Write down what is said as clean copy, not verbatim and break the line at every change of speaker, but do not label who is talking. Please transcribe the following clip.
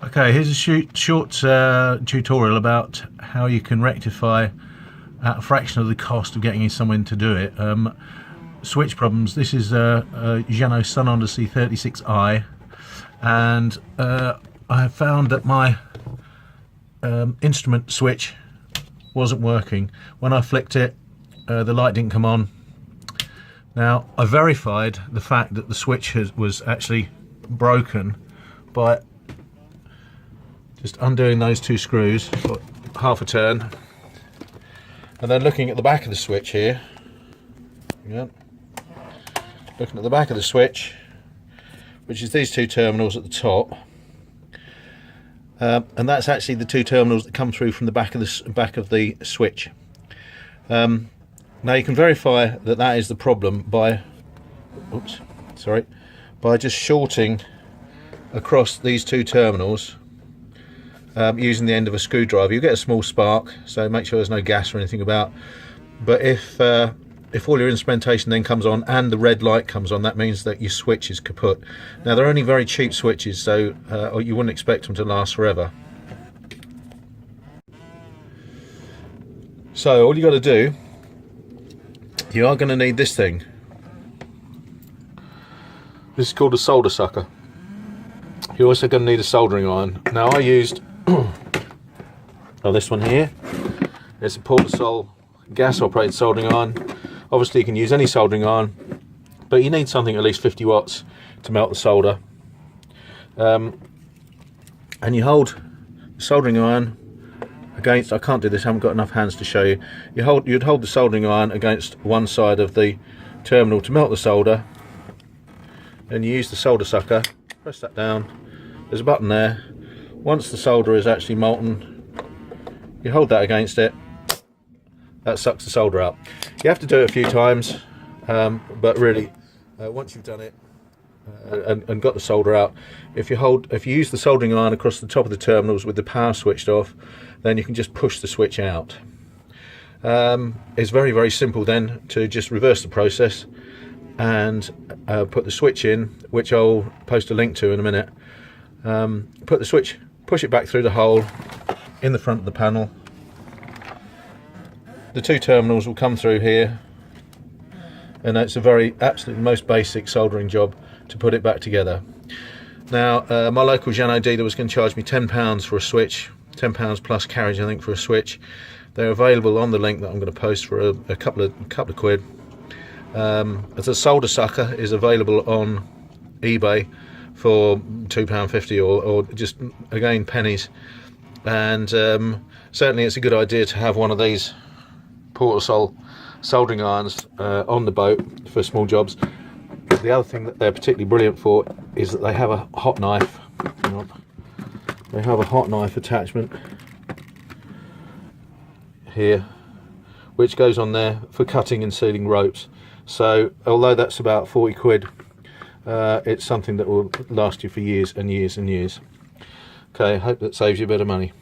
Okay, here's a short tutorial about how you can rectify at a fraction of the cost of getting someone to do it. Switch problems. This is a Jeannot Sun Odyssey 36i, and I have found that my instrument switch wasn't working. When I flicked it, the light didn't come on. Now, I verified the fact that the switch was actually broken by just undoing those two screws for half a turn, and then looking at the back of the switch here. Yeah. Looking at the back of the switch, which is these two terminals at the top, and that's actually the two terminals that come through from the back of the switch. Now you can verify that that is the problem by just shorting across these two terminals using the end of a screwdriver. You get a small spark, so make sure there's no gas or anything about. But if all your instrumentation then comes on and the red light comes on, that means that your switch is kaput. Now they're only very cheap switches, so you wouldn't expect them to last forever. So all you got to do, you are going to need this thing. This is called a solder sucker. You're also going to need a soldering iron. Now I used this one here. It's a Portasol gas operated soldering iron. Obviously you can use any soldering iron, but you need something at least 50 watts to melt the solder. And you hold the soldering iron against, I can't do this, I haven't got enough hands to show you. You'd hold the soldering iron against one side of the terminal to melt the solder. Then you use the solder sucker, press that down, there's a button there. Once the solder is actually molten, you hold that against it, that sucks the solder out. You have to do it a few times, but really once you've done it and got the solder out, if you use the soldering iron across the top of the terminals with the power switched off, then you can just push the switch out. It's very, very simple then to just reverse the process and put the switch in, which I'll post a link to in a minute. Put the switch, push it back through the hole in the front of the panel. The two terminals will come through here, and it's a absolutely most basic soldering job to put it back together. Now my local Jeannot dealer was going to charge me £10 for a switch, £10 plus carriage I think for a switch. They're available on the link that I'm going to post for a couple of quid. As a solder sucker is available on eBay for £2.50 or just again pennies, and certainly it's a good idea to have one of these Portasol soldering irons on the boat for small jobs. The other thing that they're particularly brilliant for is that they have a hot knife. They have a hot knife attachment here, which goes on there for cutting and sealing ropes. So although that's about 40 quid, it's something that will last you for years and years and years. Okay, I hope that saves you a bit of money.